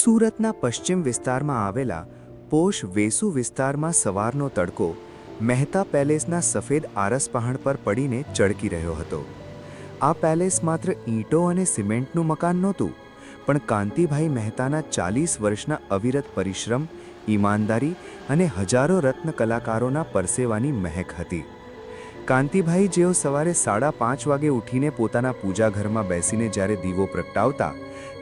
સુરતના પશ્ચિમ વિસ્તારમાં આવેલા પોશ વેસુ વિસ્તારમાં સવારનો તડકો મહેતા પેલેસના સફેદ આરસ પહાડ પર પડીને ચળકી રહ્યો હતો. આ પેલેસ માત્ર ઈંટો અને સિમેન્ટનું મકાન નહોતું, પણ કાંતિભાઈ મહેતાના 40 વર્ષના અવિરત પરિશ્રમ, ઈમાનદારી અને હજારો રત્ન કલાકારોના પરસેવાની મહેક હતી. કાંતિભાઈ જેઓ સવારે 5:30 વાગે ઉઠીને પોતાના પૂજાઘરમાં બેસીને જ્યારે દીવો પ્રગટાવતા,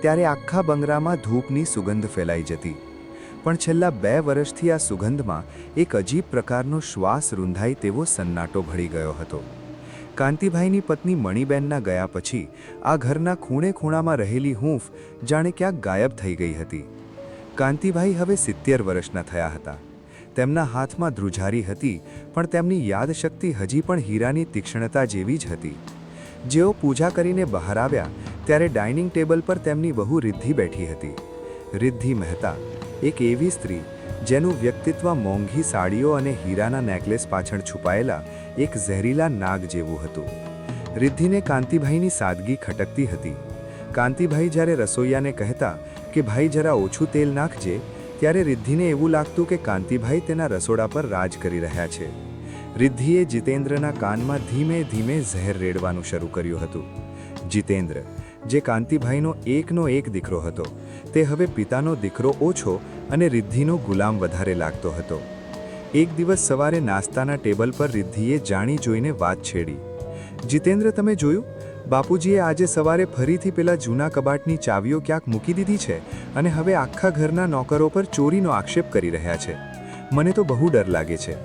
ત્યારે આખા બંગલામાં ધૂપની સુગંધ ફેલાઈ જતી. પણ છેલ્લા 2 વર્ષથી આ સુગંધમાં એક અજીબ પ્રકારનો શ્વાસ રૂંધાય તેવો સન્નાટો ભળી ગયો હતો. કાંતિભાઈની પત્ની મણિબેનના ગયા પછી આ ઘરના ખૂણે ખૂણામાં રહેલી હૂંફ જાણે ક્યાંક ગાયબ થઈ ગઈ હતી. કાંતિભાઈ હવે 70 વર્ષના થયા હતા. તેમના હાથમાં ધ્રુજારી હતી, પણ તેમની યાદશક્તિ હજી પણ હીરાની તીક્ષ્ણતા જેવી જ હતી. જેઓ પૂજા કરીને બહાર આવ્યા ત્યારે ડાઇનિંગ ટેબલ પર તેમની વહુ રિદ્ધિ બેઠી હતી. રિદ્ધિ મહેતા, એક એવી સ્ત્રી જેનું વ્યક્તિત્વ મોંઘી સાડીઓ અને હીરાના નેકલેસ પાછળ છુપાયેલા એક ઝેરીલા નાગ જેવું હતું. રિદ્ધિને કાંતિભાઈની સાદગી ખટકતી હતી. કાંતિભાઈ જ્યારે રસોઈયાને કહેતા કે ભાઈ જરા ઓછું તેલ નાખજે, ત્યારે રિદ્ધિને એવું લાગતું કે કાંતિભાઈ તેના રસોડા પર રાજ કરી રહ્યા છે. રિદ્ધિએ જીતેન્દ્રના કાનમાં ધીમે ધીમે ઝેર રેડવાનું શરૂ કર્યું હતું. જીતેન્દ્ર, જે કાંતિભાઈનો એકનો એક દીકરો હતો, તે હવે પિતાનો દીકરો ઓછો અને રિદ્ધિનો ગુલામ વધારે લાગતો હતો. એક દિવસ સવારે નાસ્તાના ટેબલ પર રિદ્ધિએ જાણી જોઈને વાત છેડી. જીતેન્દ્ર, તમે જોયું? બાપુજીએ આજે સવારે ફરીથી પેલા જૂના કબાટની ચાવીઓ ક્યાંક મૂકી દીધી છે અને હવે આખા ઘરના નોકરો પર ચોરીનો આક્ષેપ કરી રહ્યા છે. મને તો બહુ ડર લાગે છે.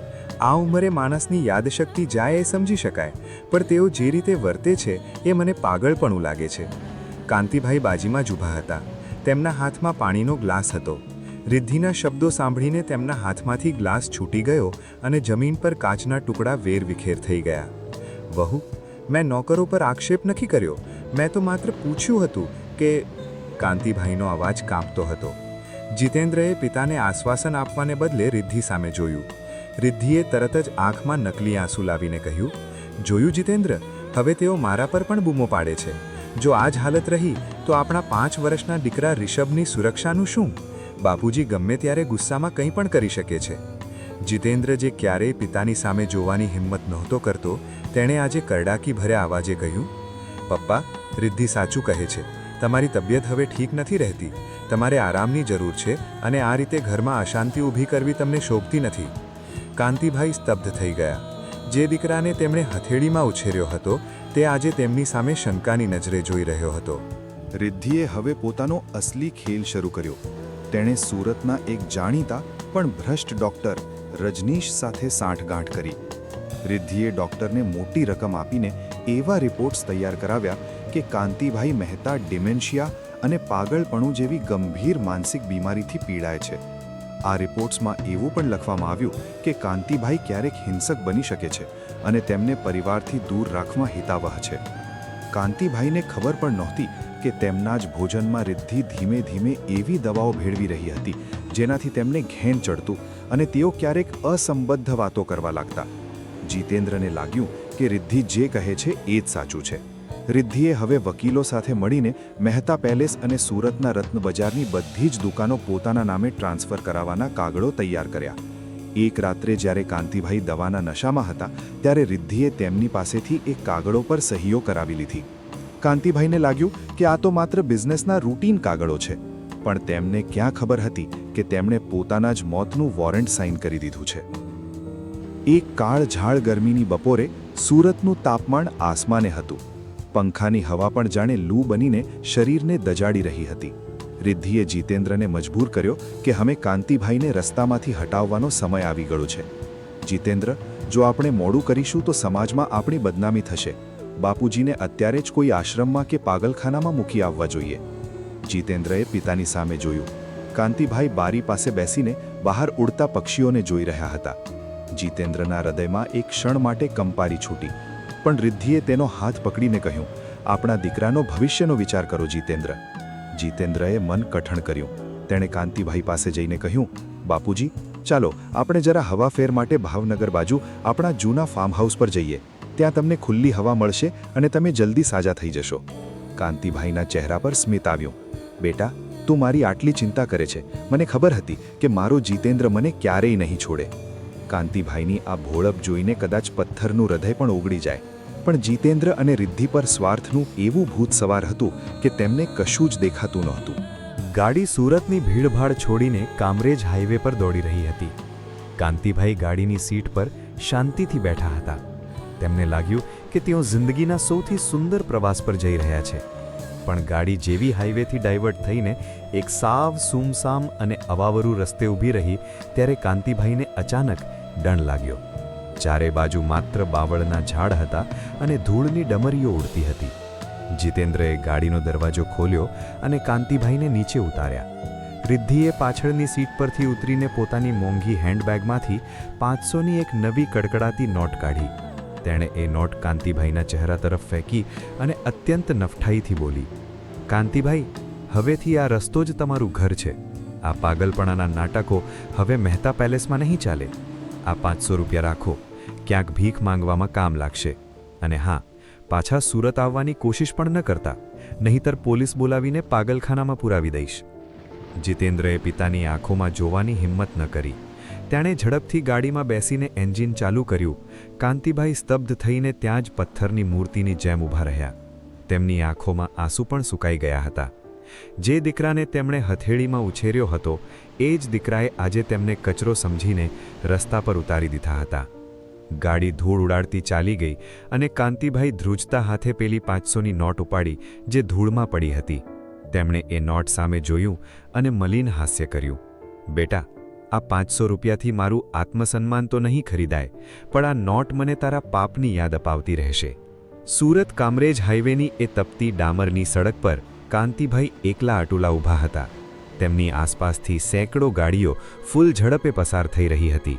આ ઉંમરે માણસની યાદશક્તિ જાય એ સમજી શકાય, પણ તેઓ જે રીતે વર્તે છે એ મને પાગલપણું લાગે છે. કાંતિભાઈ બાજીમાં જ ઊભા હતા. તેમના હાથમાં પાણીનો ગ્લાસ હતો. રિદ્ધિના શબ્દો સાંભળીને તેમના હાથમાંથી ગ્લાસ છૂટી ગયો અને જમીન પર કાચના ટુકડા વેરવિખેર થઈ ગયા. વહુ, મેં નોકરો પર આક્ષેપ નથી કર્યો, મેં તો માત્ર પૂછ્યું હતું કે... કાંતિભાઈનો અવાજ કાંપતો હતો. જીતેન્દ્રએ પિતાને આશ્વાસન આપવાને બદલે રિદ્ધિ સામે જોયું. રિદ્ધિએ તરત જ આંખમાં નકલી આંસુ લાવીને કહ્યું, જોયું જીતેન્દ્ર, હવે તેઓ મારા પર પણ બૂમો પાડે છે. જો આ જ હાલત રહી તો આપણા 5 વર્ષના દીકરા રિષભની સુરક્ષાનું શું? બાપુજી ગમે ત્યારે ગુસ્સામાં કંઈ પણ કરી શકે છે. જીતેન્દ્ર, જે ક્યારેય પિતાની સામે જોવાની હિંમત નહોતો કરતો, તેણે આજે કરડાકી ભર્યા અવાજે કહ્યું, પપ્પા, રિદ્ધિ સાચું કહે છે. તમારી તબિયત હવે ઠીક નથી રહેતી. તમારે આરામની જરૂર છે અને આ રીતે ઘરમાં અશાંતિ ઊભી કરવી તમને શોભતી નથી. કાંતિભાઈ સ્તબ્ધ થઈ ગયા. જે દીકરાને તેમણે હથેળીમાં ઉછેર્યો હતો, તે આજે તેમની સામે શંકાની નજરે જોઈ રહ્યો હતો. રિદ્ધિએ હવે પોતાનો અસલી ખેલ શરૂ કર્યો. તેણે સુરતના એક જાણીતા પણ ભ્રષ્ટ ડૉક્ટર રજનીશ સાથે સાંઠગાંઠ કરી. રિદ્ધિએ ડૉક્ટરને મોટી રકમ આપીને એવા રિપોર્ટ્સ તૈયાર કરાવ્યા કે કાંતિભાઈ મહેતા ડિમેન્શિયા અને પાગલપણું જેવી ગંભીર માનસિક બીમારીથી પીડાય છે. આ રિપોર્ટ્સમાં એવું પણ લખવામાં આવ્યું કે કાંતિભાઈ ક્યારેક હિંસક બની શકે છે અને તેમને પરિવારથી દૂર રાખવા હિતાવહ છે. કાંતિભાઈને ખબર પણ નહોતી કે તેમના જ ભોજનમાં રિદ્ધિ ધીમે ધીમે એવી દવાઓ ભેળવી રહી હતી જેનાથી તેમને ઘેન ચડતું અને તેઓ ક્યારેક અસંબદ્ધ વાતો કરવા લાગતા. જીતેન્દ્રને લાગ્યું કે રિદ્ધિ જે કહે છે એ જ સાચું છે. રિદ્ધિએ હવે વકીલો સાથે મળીને મહેતા પેલેસ અને સુરતના રત્ન બજારની બધી જ દુકાનો પોતાના નામે ટ્રાન્સફર કરાવવાના કાગળો તૈયાર કર્યા. એક રાત્રે જ્યારે કાંતિભાઈ દવાના નશામાં હતા, ત્યારે રિદ્ધિએ તેમની પાસેથી એક કાગળો પર સહીઓ કરાવી લીધી. કાંતિભાઈને લાગ્યું કે આ તો માત્ર બિઝનેસના રૂટીન કાગળો છે, પણ તેમને ક્યાં ખબર હતી કે તેમણે પોતાના જ મોતનું વોરંટ સાઇન કરી દીધું છે. એક કાળઝાળ ગરમીની બપોરે સુરતનું તાપમાન આસમાને હતું. પંખાની હવા પણ જાણે લૂ બનીને શરીરને દજાડી રહી હતી. રિદ્ધિએ જીતેન્દ્રને મજબૂર કર્યો કે હવે કાંતિભાઈને રસ્તામાંથી હટાવવાનો સમય આવી ગયો છે. જીતેન્દ્ર, જો આપણે મોડું કરીશું તો સમાજમાં આપણી બદનામી થશે. બાપુજીને અત્યારે જ કોઈ આશ્રમમાં કે પાગલખાનામાં મૂકી આવવા જોઈએ. જીતેન્દ્રએ પિતાની સામે જોયું. કાંતિભાઈ બારી પાસે બેસીને બહાર ઉડતા પક્ષીઓને જોઈ રહ્યા હતા. જીતેન્દ્રના હૃદયમાં એક ક્ષણ માટે કંપારી છૂટી, પણ રિદ્ધિએ તેનો હાથ પકડીને કહ્યું, આપણા દીકરાનો ભવિષ્યનો વિચાર કરો જીતેન્દ્ર. જીતેન્દ્રએ મન કઠણ કર્યું. તેણે કાંતિભાઈ પાસે જઈને કહ્યું, બાપુજી, ચાલો આપણે જરા હવાફેર માટે ભાવનગર બાજુ આપણા જૂના ફાર્મ હાઉસ પર જઈએ. ત્યાં તમને ખુલ્લી હવા મળશે અને તમે જલ્દી સાજા થઈ જશો. કાંતિભાઈના ચહેરા પર સ્મિત આવ્યું. બેટા, તું મારી આટલી ચિંતા કરે છે. મને ખબર હતી કે મારો જીતેન્દ્ર મને ક્યારેય નહીં છોડે. કાંતિભાઈની આ ભોળપ જોઈને કદાચ પથ્થરનું હૃદય પણ ઓગળી જાય, પણ જીતેન્દ્ર અને રિદ્ધિ પર સ્વાર્થનું એવું ભૂત સવાર હતું કે તેમને કશું જ દેખાતું નહોતું. ગાડી સુરતની ભીડભાડ છોડીને કામરેજ હાઈવે પર દોડી રહી હતી. કાંતિભાઈ ગાડીની સીટ પર શાંતિથી બેઠા હતા. તેમને લાગ્યું કે તેઓ જિંદગીના સૌથી સુંદર પ્રવાસ પર જઈ રહ્યા છે. પણ ગાડી જેવી હાઈવેથી ડાયવર્ટ થઈને એક સાવ સૂમસામ અને અવાવરું રસ્તે ઊભી રહી ત્યારે કાંતિભાઈને અચાનક ડણ લાગ્યો. ચારે બાજુ માત્ર બાવળના ઝાડ હતા અને ધૂળની ડમરીઓ ઉડતી હતી. જીતેન્દ્રએ ગાડીનો દરવાજો ખોલ્યો અને કાંતિભાઈને નીચે ઉતાર્યા. રિદ્ધિએ પાછળની સીટ પરથી ઉતરીને પોતાની મોંઘી હેન્ડબેગમાંથી 500ની એક નવી કડકડાતી નોટ કાઢી. તેણે એ નોટ કાંતિભાઈના ચહેરા તરફ ફેંકી અને અત્યંત નફઠાઈથી બોલી, કાંતિભાઈ, હવેથી આ રસ્તો જ તમારું ઘર છે. આ પાગલપણાના નાટકો હવે મહેતા પેલેસમાં નહીં ચાલે. આ 500 રૂપિયા રાખો, ક્યાંક ભીખ માંગવામાં કામ લાગશે. અને હા, પાછા સુરત આવવાની કોશિશ પણ ન કરતા, નહીંતર પોલીસ બોલાવીને પાગલખાનામાં પુરાવી દઈશ. જીતેન્દ્રએ પિતાની આંખોમાં જોવાની હિંમત ન કરી. તેણે ઝડપથી ગાડીમાં બેસીને એન્જિન ચાલુ કર્યું. કાંતિભાઈ સ્તબ્ધ થઈને ત્યાં જ પથ્થરની મૂર્તિની જેમ ઊભા રહ્યા. તેમની આંખોમાં આંસુ પણ સુકાઈ ગયા હતા. જે દીકરાને તેમણે હથેળીમાં ઉછેર્યો હતો એ જ દીકરાએ આજે તેમને કચરો સમજીને રસ્તા પર ઉતારી દીધા હતા. ગાડી ધૂળ ઉડાડતી ચાલી ગઈ અને કાંતિભાઈ ધ્રુજતા હાથે પેલી 500ની નોટ ઉપાડી જે ધૂળમાં પડી હતી. તેમણે એ નોટ સામે જોયું અને મલિન હાસ્ય કર્યું. બેટા, આ 500 રૂપિયાથી મારું આત્મસન્માન તો નહીં ખરીદાય, પણ આ નોટ મને તારા પાપની યાદ અપાવતી રહેશે. સુરત કામરેજ હાઈવેની એ તપતી ડામરની સડક પર કાંતિભાઈ એકલા અટુલા ઊભા હતા. તેમની આસપાસથી સેંકડો ગાડીઓ ફૂલ ઝડપે પસાર થઈ રહી હતી,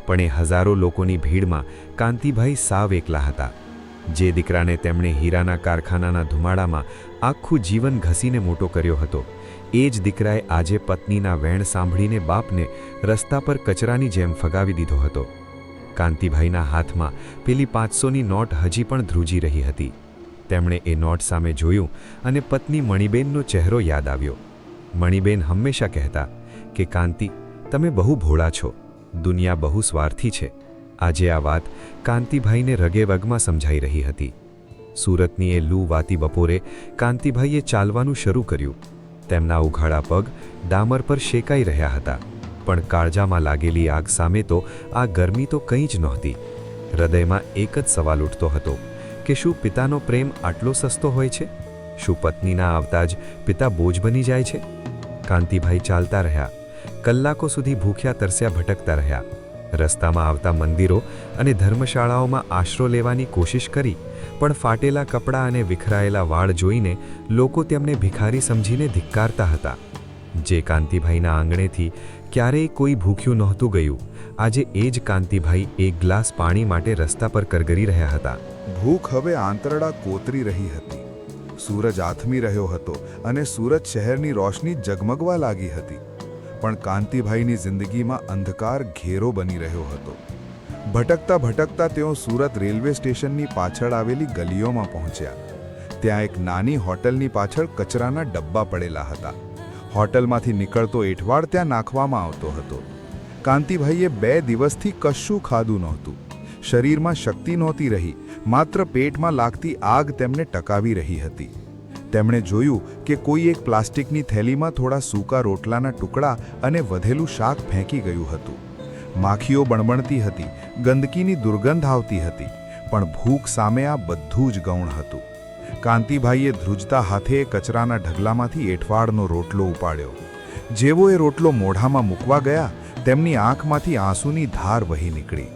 પણ એ હજારો લોકોની ભીડમાં કાંતિભાઈ સાવ એકલા હતા. જે દીકરાને તેમણે હીરાના કારખાનાના ધુમાડામાં આખું જીવન ઘસીને મોટો કર્યો હતો, એ જ દીકરાએ આજે પત્નીના વેણ સાંભળીને બાપને રસ્તા પર કચરાની જેમ ફગાવી દીધો હતો. કાંતિભાઈના હાથમાં પેલી 500ની નોટ હજી પણ ધ્રુજી રહી હતી. તેમણે એ નોટ સામે જોયું અને પત્ની મણિબેનનો ચહેરો યાદ આવ્યો. મણિબેન હંમેશા કહેતા કે કાંતિ, તમે બહુ ભોળા છો, દુનિયા બહુ સ્વાર્થી છે. આજે આ વાત કાંતિભાઈને રગેવગમાં સમજાઈ રહી હતી. સુરતની એ લૂ વાતી બપોરે કાંતિભાઈએ ચાલવાનું શરૂ કર્યું. તેમના ઉઘાડા પગ ડામર પર શેકાઈ રહ્યા હતા, પણ કાળજામાં લાગેલી આગ સામે તો આ ગરમી તો કંઈ જ નહોતી. હૃદયમાં એક જ સવાલ ઉઠતો હતો કે શું પિતાનો પ્રેમ આટલો સસ્તો હોય છે? શું પત્નીના આવતા જ પિતા બોજ બની જાય છે? કાંતિભાઈ ચાલતા રહ્યા. કલાકો સુધી ભૂખ્યા તરસ્યા ભટકતા રહ્યા. રસ્તામાં આવતા મંદિરો અને ધર્મશાળાઓમાં આશરો લેવાની કોશિશ કરી, પણ ફાટેલા કપડાં અને વિખરાયેલા વાળ જોઈને લોકો તેમને ભિખારી સમજીને ધિક્કારતા હતા. જે કાંતિભાઈના આંગણેથી ક્યારેય કોઈ ભૂખ્યું નહોતું ગયું, આજે એ જ કાંતિભાઈ એક ગ્લાસ પાણી માટે રસ્તા પર કરગરી રહ્યા હતા. ભૂખ હવે આંતરડા કોતરી રહી હતી. સૂરજ આથમી રહ્યો હતો અને સુરત શહેરની રોશની ઝગમગવા લાગી હતી. પણ કાંતિભાઈની જિંદગીમાં અંધકાર ઘેરો બની રહ્યો હતો. ભટકતા ભટકતા તેઓ સુરત રેલવે સ્ટેશનની પાછળ આવેલી ગલીઓમાં પહોંચ્યા. ત્યાં એક નાની હોટલની પાછળ કચરાના ડબ્બા પડેલા હતા. હોટલમાંથી નીકળતો એઠવાડ ત્યાં નાખવામાં આવતો હતો. કાંતિભાઈએ 2 દિવસથી કશું ખાધું નહોતું. શરીરમાં શક્તિ નહોતી રહી, માત્ર પેટમાં લાગતી આગ તેમને ટકાવી રહી હતી. તેમણે જોયું કે કોઈ એક પ્લાસ્ટિકની થેલીમાં થોડા સૂકા રોટલાના ટુકડા અને વધેલું શાક ફેંકી ગયું હતું. માખીઓ બણબણતી હતી, ગંદકીની દુર્ગંધ આવતી હતી, પણ ભૂખ સામે આ બધું જ ગૌણ હતું. કાંતિભાઈએ ધ્રુજતા હાથે કચરાના ઢગલામાંથી એઠવાડનો રોટલો ઉપાડ્યો. જેવો એ રોટલો મોઢામાં મૂકવા ગયા, તેમની આંખમાંથી આંસુની ધાર વહી નીકળી.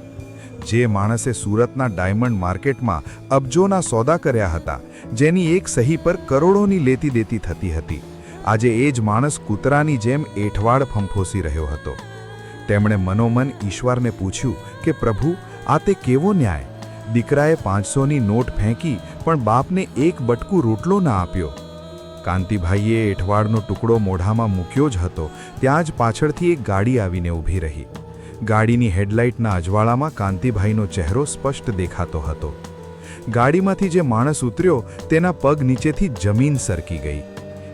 જે માણસે સુરતના ડાયમંડ માર્કેટમાં અબજોના સોદા કર્યા હતા, જેની એક સહી પર કરોડોની લેતી દેતી થતી હતી, આજે એ જ માણસ કૂતરાની જેમ એઠવાડ ફંફોસી રહ્યો હતો. તેમણે મનોમન ઈશ્વરને પૂછ્યું કે પ્રભુ, આ તે કેવો ન્યાય? દીકરાએ 500ની નોટ ફેંકી પણ બાપને એક બટકું રોટલો ના આપ્યો. કાંતિભાઈએ એઠવાડનો ટુકડો મોઢામાં મૂક્યો જ હતો ત્યાં જ પાછળથી એક ગાડી આવીને ઊભી રહી. ગાડીની હેડલાઇટના અજવાળામાં કાંતિભાઈનો ચહેરો સ્પષ્ટ દેખાતો હતો. ગાડીમાંથી જે માણસ ઉતર્યો તેના પગ નીચેથી જમીન સરકી ગઈ.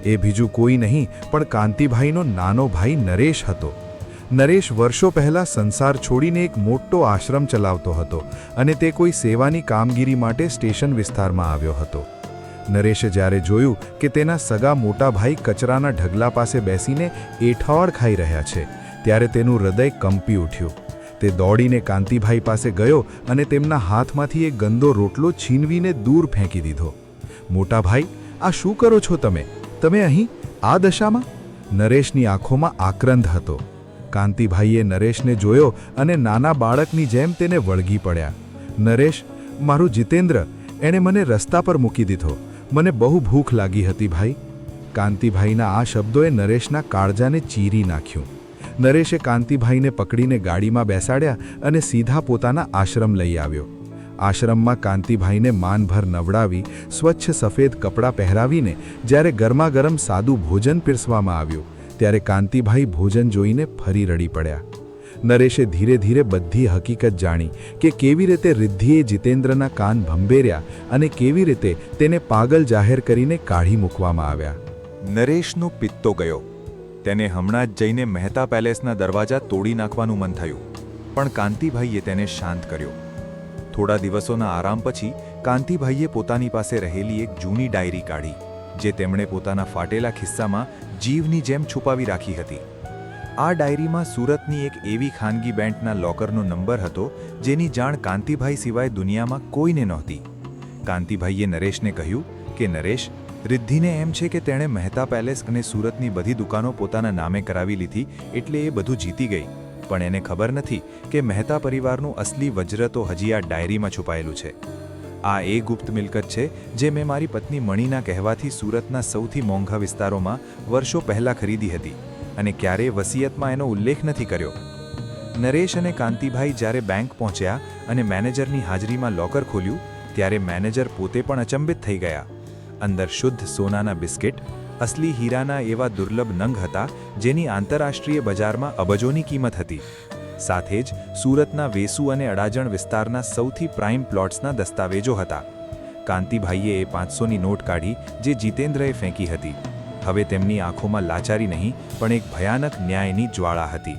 એ બીજું કોઈ નહીં પણ કાંતિભાઈનો નાનો ભાઈ નરેશ હતો. નરેશ વર્ષો પહેલાં સંસાર છોડીને એક મોટો આશ્રમ ચલાવતો હતો અને તે કોઈ સેવાની કામગીરી માટે સ્ટેશન વિસ્તારમાં આવ્યો હતો. નરેશે જ્યારે જોયું કે તેના સગા મોટા ભાઈ કચરાના ઢગલા પાસે બેસીને એઠવાડ ખાઈ રહ્યા છે, ત્યારે તેનું હૃદય કંપી ઉઠ્યું. તે દોડીને કાંતિભાઈ પાસે ગયો અને તેમના હાથમાંથી એક ગંદો રોટલો છીનવીને દૂર ફેંકી દીધો. મોટા ભાઈ, આ શું કરો છો તમે? તમે અહીં આ દશામાં? નરેશની આંખોમાં આક્રંદ હતો. કાંતિભાઈએ નરેશને જોયો અને નાના બાળકની જેમ તેને વળગી પડ્યા. નરેશ, મારું જીતેન્દ્ર, એણે મને રસ્તા પર મૂકી દીધો. મને બહુ ભૂખ લાગી હતી ભાઈ. કાંતિભાઈના આ શબ્દોએ નરેશના કાળજાને ચીરી નાખ્યું. નરેશે કાંતિભાઈને પકડીને ગાડીમાં બેસાડ્યા અને સીધા પોતાના આશ્રમ લઈ આવ્યો. આશ્રમમાં કાંતિભાઈને માનભર નવડાવી સ્વચ્છ સફેદ કપડાં પહેરાવીને જ્યારે ગરમાગરમ સાદું ભોજન પીરસવામાં આવ્યું, ત્યારે કાંતિભાઈ ભોજન જોઈને ફરી રડી પડ્યા. નરેશે ધીરે ધીરે બધી હકીકત જાણી કે કેવી રીતે રિદ્ધિએ જીતેન્દ્રના કાન ભંભેર્યા અને કેવી રીતે તેને પાગલ જાહેર કરીને કાઢી મૂકવામાં આવ્યા. નરેશનો પિત્તો ગયો. તેને હમણાં જ જઈને મહેતા પેલેસના દરવાજા તોડી નાખવાનું મન થયું, પણ કાંતિભાઈએ તેને શાંત કર્યો. થોડા દિવસોના આરામ પછી કાંતિભાઈએ પોતાની પાસે રહેલી એક જૂની ડાયરી કાઢી, જે તેમણે પોતાના ફાટેલા ખિસ્સામાં જીવની જેમ છુપાવી રાખી હતી. આ ડાયરીમાં સુરતની એક એવી ખાનગી બેંકના લોકરનો નંબર હતો જેની જાણ કાંતિભાઈ સિવાય દુનિયામાં કોઈને નહોતી. કાંતિભાઈએ નરેશને કહ્યું કે નરેશ, રિદ્ધિને એમ છે કે તેણે મહેતા પેલેસ અને સુરતની બધી દુકાનો પોતાના નામે કરાવી લીધી એટલે એ બધું જીતી ગઈ, પણ એને ખબર નથી કે મહેતા પરિવારનું અસલી વજ્ર તો હજી આ ડાયરીમાં છુપાયેલું છે. આ એ ગુપ્ત મિલકત છે જે મેં મારી પત્ની મણીના કહેવાથી સુરતના સૌથી મોંઘા વિસ્તારોમાં વર્ષો પહેલાં ખરીદી હતી અને ક્યારેય વસિયતમાં એનો ઉલ્લેખ નથી કર્યો. નરેશ અને કાંતિભાઈ જ્યારે બેંક પહોંચ્યા અને મેનેજરની હાજરીમાં લોકર ખોલ્યું, ત્યારે મેનેજર પોતે પણ અચંબિત થઈ ગયા. અંદર શુદ્ધ સોનાના બિસ્કિટ, અસલી હીરાના એવા દુર્લભ નંગ હતા જેની આંતરરાષ્ટ્રીય બજારમાં અબજોની કિંમત હતી. સાથે જ સુરતના વેસુ અને અડાજણ વિસ્તારના સૌથી પ્રાઇમ પ્લોટ્સના દસ્તાવેજો હતા. કાંતિભાઈએ એ 500ની નોટ કાઢી જે જીતેન્દ્રએ ફેંકી હતી. હવે તેમની આંખોમાં લાચારી નહીં પણ એક ભયાનક ન્યાયની જ્વાળા હતી.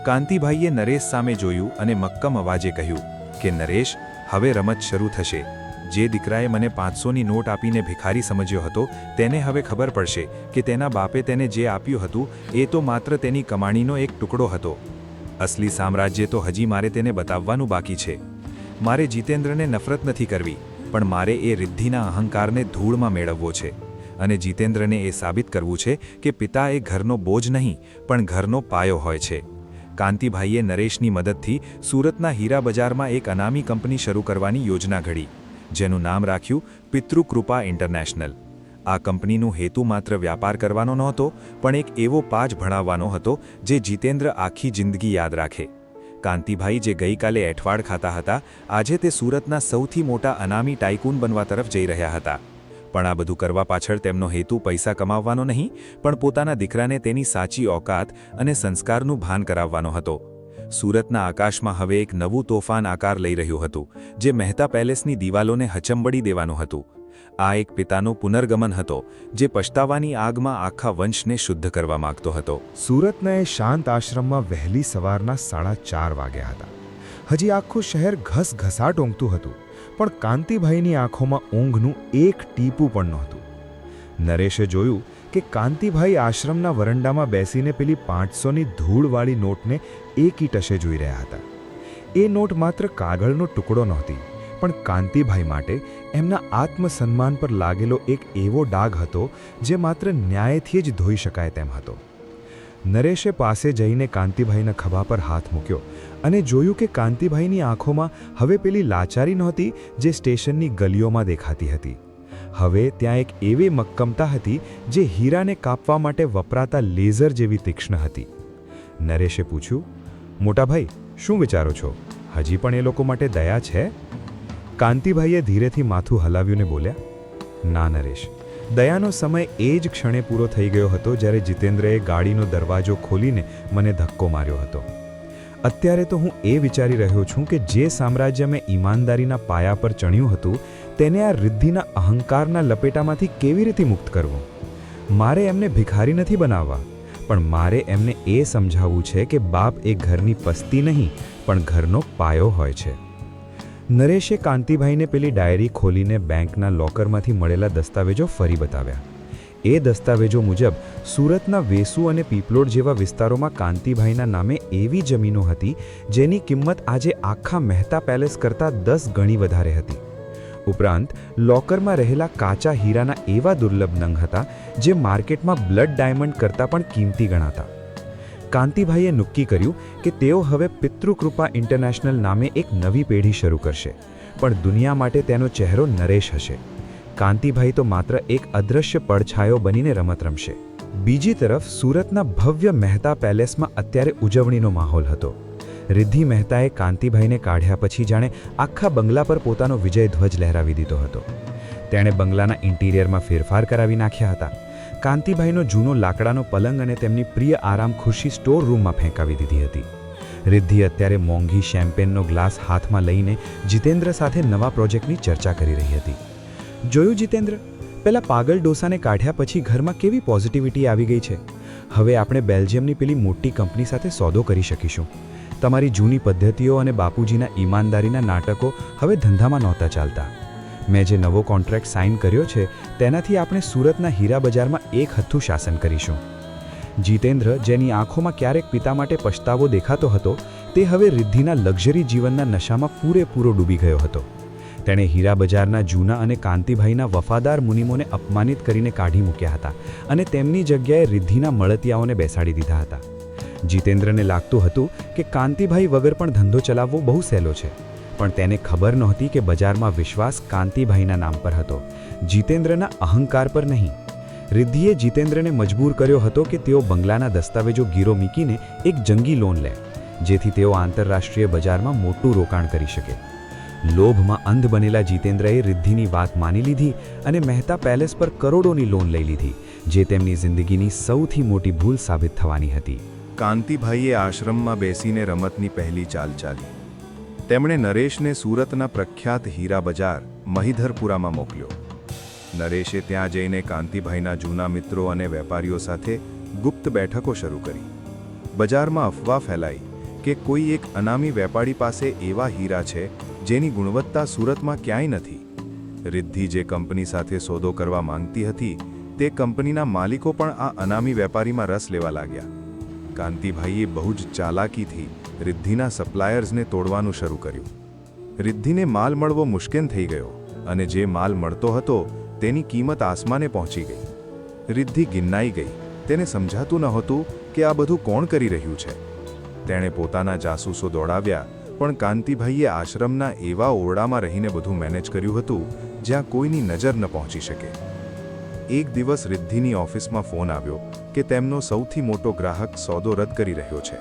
કાંતિભાઈએ નરેશ સામે જોયું અને મક્કમ અવાજે કહ્યું કે નરેશ, હવે રમત શરૂ થશે. જે દીકરાએ મને 500ની નોટ આપીને ભિખારી સમજ્યો હતો તેને હવે ખબર પડશે કે તેના બાપે તેને જે આપ્યું હતું એ તો માત્ર તેની કમાણીનો એક ટુકડો હતો. અસલી સામ્રાજ્ય તો હજી મારે તેને બતાવવાનું બાકી છે. મારે જીતેન્દ્રને નફરત નથી કરવી, પણ મારે એ રિદ્ધિના અહંકારને ધૂળમાં મેળવવો છે અને જીતેન્દ્રને એ સાબિત કરવું છે કે પિતા એ ઘરનો બોજ નહીં પણ ઘરનો પાયો હોય છે. કાંતિભાઈએ નરેશની મદદથી સુરતના હીરા બજારમાં એક અનામી કંપની શરૂ કરવાની યોજના ઘડી, જેનું નામ રાખ્યું પિતૃકૃપા ઇન્ટરનેશનલ. આ કંપનીનું હેતુ માત્ર વ્યાપાર કરવાનો નહોતો પણ એક એવો પાઠ ભણાવવાનો હતો જે જીતેન્દ્ર આખી જિંદગી યાદ રાખે. કાંતિભાઈ જે ગઈકાલે એઠવાડ ખાતા હતા, આજે તે સુરતના સૌથી મોટા અનામી ટાઇકૂન બનવા તરફ જઈ રહ્યા હતા. પણ આ બધું કરવા પાછળ તેમનો હેતુ પૈસા કમાવવાનો નહીં પણ પોતાના દીકરાને તેની સાચી ઓકાત અને સંસ્કારનું ભાન કરાવવાનો હતો. સુરતના આકાશમાં હવે એક નવું તોફાન આકાર લઈ રહ્યું હતું જે મહેતા પેલેસની દિવાલોને હચંબડી દેવાનું હતું. આ એક પિતાનો પુનર્ગમન હતો જે પછતાવાની આગમાં આખા વંશને શુદ્ધ કરવા માંગતો હતો. સુરતના એ શાંત આશ્રમમાં વહેલી સવારના 4:30 વાગ્યા હતા. હજી આખું શહેર ઘસઘસાટ ઊંઘતું હતું, પણ કાંતિભાઈની આંખોમાં ઊંઘનું એક ટીપું પણ નહોતું. નરેશે જોયું કે કાંતિભાઈ આશ્રમના વરંડામાં બેસીને પેલી 500ની ધૂળવાળી નોટને એકીટશે જોઈ રહ્યા હતા. એ નોટ માત્ર કાગળનો ટુકડો નહોતી, પણ કાંતિભાઈ માટે એમના આત્મસન્માન પર લાગેલો એક એવો ડાઘ હતો જે માત્ર ન્યાયથી જ ધોઈ શકાય તેમ હતો. નરેશે પાસે જઈને કાંતિભાઈના ખભા પર હાથ મૂક્યો અને જોયું કે કાંતિભાઈની આંખોમાં હવે પેલી લાચારી નહોતી જે સ્ટેશનની ગલીઓમાં દેખાતી હતી. હવે ત્યાં એક એવી મક્કમતા હતી જે હીરાને કાપવા માટે વપરાતા લેઝર જેવી તીક્ષ્ણ હતી. નરેશે પૂછ્યું, મોટાભાઈ, શું વિચારો છો? હજી પણ એ લોકો માટે દયા છે? કાંતિભાઈએ ધીરેથી માથું હલાવ્યું ને બોલ્યા, ના નરેશ, દયાનો સમય એ જ ક્ષણે પૂરો થઈ ગયો હતો જ્યારે જીતેન્દ્રએ ગાડીનો દરવાજો ખોલીને મને ધક્કો માર્યો હતો. અત્યારે તો હું એ વિચારી રહ્યો છું કે જે સામ્રાજ્ય મેં ઈમાનદારીના પાયા પર ચણ્યું હતું તેને આ રિદ્ધિના અહંકારના લપેટામાંથી કેવી રીતે મુક્ત કરવું. મારે એમને ભિખારી નથી બનાવવા, પણ મારે એમને એ સમજાવવું છે કે બાપ એ ઘરની પસ્તી નહીં પણ ઘરનો પાયો હોય છે. નરેશે કાંતિભાઈને પેલી ડાયરી ખોલીને બેંકના લોકરમાંથી મળેલા દસ્તાવેજો ફરી બતાવ્યા. એ દસ્તાવેજો મુજબ સુરતના વેસુ અને પીપલોડ જેવા વિસ્તારોમાં કાંતિભાઈના નામે એવી જમીનો હતી જેની કિંમત આજે આખા મહેતા પેલેસ કરતાં 10 ગણી વધારે હતી. ઉપરાંત લોકરમાં રહેલા કાચા હીરાના એવા દુર્લભ નંગ હતા જે માર્કેટમાં બ્લડ ડાયમંડ કરતાં પણ કિંમતી ગણાતા. કાંતિભાઈએ નક્કી કર્યું કે તેઓ હવે પિતૃકૃપા ઇન્ટરનેશનલ નામે એક નવી પેઢી શરૂ કરશે, પણ દુનિયા માટે તેનો ચહેરો નરેશ હશે. કાંતિભાઈ તો માત્ર એક અદૃશ્ય પડછાયો બનીને રમત રમશે. બીજી તરફ સુરતના ભવ્ય મહેતા પેલેસમાં અત્યારે ઉજવણીનો માહોલ હતો. રિદ્ધિ મહેતાએ કાંતિભાઈને કાઢ્યા પછી જાણે આખા બંગલા પર પોતાનો વિજય ધ્વજ લહેરાવી દીધો હતો. તેણે બંગલાના ઇન્ટિરિયરમાં ફેરફાર કરાવી નાખ્યા હતા. કાંતિભાઈનો જૂનો લાકડાનો પલંગ અને તેમની પ્રિય આરામ ખુરશી સ્ટોર રૂમમાં ફેંકાવી દીધી હતી. રિદ્ધિ અત્યારે મોંઘી શેમ્પેનનો ગ્લાસ હાથમાં લઈને જીતેન્દ્ર સાથે નવા પ્રોજેક્ટની ચર્ચા કરી રહી હતી. જોયું જીતેન્દ્ર, પેલા પાગલ ડોસાને કાઢ્યા પછી ઘરમાં કેવી પોઝિટિવિટી આવી ગઈ છે. હવે આપણે બેલ્જિયમની પેલી મોટી કંપની સાથે સોદો કરી શકીશું. તમારી જૂની પદ્ધતિઓ અને બાપુજીના ઈમાનદારીના નાટકો હવે ધંધામાં નહોતા ચાલતા. મેં જે નવો કોન્ટ્રાક્ટ સાઇન કર્યો છે તેનાથી આપણે સુરતના હીરા બજારમાં એક હથ્થું શાસન કરીશું. જીતેન્દ્ર, જેની આંખોમાં ક્યારેક પિતા માટે પછતાવો દેખાતો હતો, તે હવે રિદ્ધિના લક્ઝરી જીવનના નશામાં પૂરેપૂરો ડૂબી ગયો હતો. તેણે હીરા બજારના જૂના અને કાંતિભાઈના વફાદાર મુનિમોને અપમાનિત કરીને કાઢી મૂક્યા હતા અને તેમની જગ્યાએ રિદ્ધિના મળતિયાઓને બેસાડી દીધા હતા. જીતેન્દ્રને લાગતું હતું કે કાંતિભાઈ વગર પણ ધંધો ચલાવવો બહુ સહેલો છે, પણ તેને ખબર નહોતી કે બજારમાં વિશ્વાસ કાંતિભાઈના નામ પર હતો, જીતેન્દ્રના અહંકાર પર નહીં. રિદ્ધિએ જીતેન્દ્રને મજબૂર કર્યો હતો કે તેઓ બંગલાના દસ્તાવેજો ગીરો મૂકીને એક જંગી લોન લે, જેથી તેઓ આંતરરાષ્ટ્રીય બજારમાં મોટું રોકાણ કરી શકે. લોભમાં અંધ બનેલા જીતેન્દ્રએ રિદ્ધિની વાત માની લીધી અને મહેતા પેલેસ પર કરોડોની લોન લઈ લીધી, જે તેમની જિંદગીની સૌથી મોટી ભૂલ સાબિત થવાની હતી. કાંતિભાઈએ આશ્રમમાં બેસીને રમતની પહેલી ચાલ ચાલી. તેમણે નરેશને સુરતના પ્રખ્યાત હીરા બજાર મહિધરપુરામાં મોકલ્યો. નરેશે ત્યાં જઈને કાંતિભાઈના જૂના મિત્રો અને વેપારીઓ સાથે ગુપ્ત બેઠકો શરૂ કરી. બજારમાં અફવા ફેલાઈ કે કોઈ એક અનામી વેપારી પાસે એવા હીરા છે જેની ગુણવત્તા સુરતમાં ક્યાંય નથી. રિદ્ધિ જે કંપની સાથે સોદો કરવા માંગતી હતી તે કંપનીના માલિકો પણ આ અનામી વેપારીમાં રસ લેવા લાગ્યા. કાંતિભાઈએ બહુ જ ચાલાકીથી રિદ્ધિના સપ્લાયર્સને તોડવાનું શરૂ કર્યું. રિદ્ધિને માલ મળવો મુશ્કેલ થઈ ગયો અને જે માલ મળતો હતો તેની કિંમત આસમાને પહોંચી ગઈ. રિદ્ધિ ગિન્નાઈ ગઈ. તેને સમજાતું નહોતું કે આ બધું કોણ કરી રહ્યું છે. તેણે પોતાના જાસૂસો દોડાવ્યા, પણ કાંતિભાઈએ આશ્રમના એવા ઓરડામાં રહીને બધું મેનેજ કર્યું હતું જ્યાં કોઈની નજર ન પહોંચી શકે. એક દિવસ રિદ્ધિની ઓફિસમાં ફોન આવ્યો કે તેમનો સૌથી મોટો ગ્રાહક સોદો રદ કરી રહ્યો છે,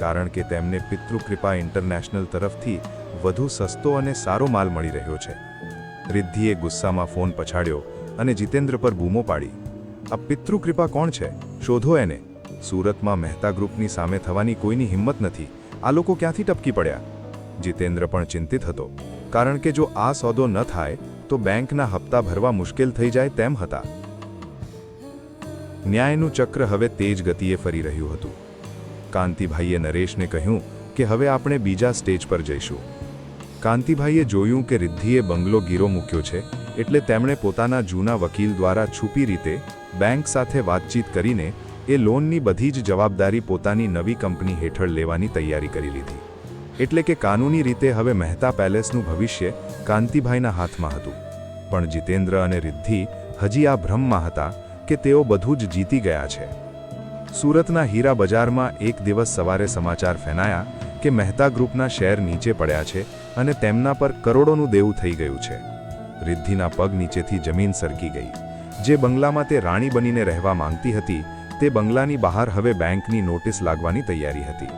કારણ કે તેમને પિતૃકૃપા ઇન્ટરનેશનલ તરફથી વધુ સસ્તો અને સારો માલ મળી રહ્યો છે. રિદ્ધિએ ગુસ્સામાં ફોન પછાડ્યો અને જીતેન્દ્ર પર બૂમો પાડી, આ પિતૃકૃપા કોણ છે? શોધો એને. સુરતમાં મહેતા ગ્રુપની સામે થવાની કોઈની હિંમત નથી. આ લોકો ક્યાંથી ટપકી પડ્યા? જીતેન્દ્ર પણ ચિંતિત હતો, કારણ કે જો આ સોદો ન થાય તો બેંકના હપ્તા ભરવા મુશ્કેલ થઈ જાય તેમ હતા. ન્યાયનું ચક્ર હવે તેજ ગતિએ ફરી રહ્યું હતું. કાંતિભાઈએ નરેશને કહ્યું કે હવે આપણે બીજા સ્ટેજ પર જઈશું. કાંતિભાઈએ જોયું કે રિદ્ધિએ બંગલો ગીરો મૂક્યો છે, એટલે તેમણે પોતાના જૂના વકીલ દ્વારા છુપી રીતે બેંક સાથે વાતચીત કરીને એ લોનની બધી જ જવાબદારી પોતાની નવી કંપની હેઠળ લેવાની તૈયારી કરી લીધી. એટલે કે કાનૂની રીતે હવે મહેતા પેલેસનું ભવિષ્ય કાંતિભાઈના હાથમાં હતું. પણ જીતેન્દ્ર અને રિદ્ધિ હજી આ ભ્રમમાં હતા કે તેઓ બધું જ જીતી ગયા છે. સુરતના હીરા બજારમાં એક દિવસ સવારે સમાચાર ફેલાયા કે મહેતા ગ્રુપના શેર નીચે પડ્યા છે અને તેમના પર કરોડોનું દેવું થઈ ગયું છે. રિદ્ધિના પગ નીચેથી જમીન સરકી ગઈ. જે બંગલામાં તે રાણી બનીને રહેવા માંગતી હતી તે બંગલાની બહાર હવે બેંકની નોટિસ લાગવાની તૈયારી હતી.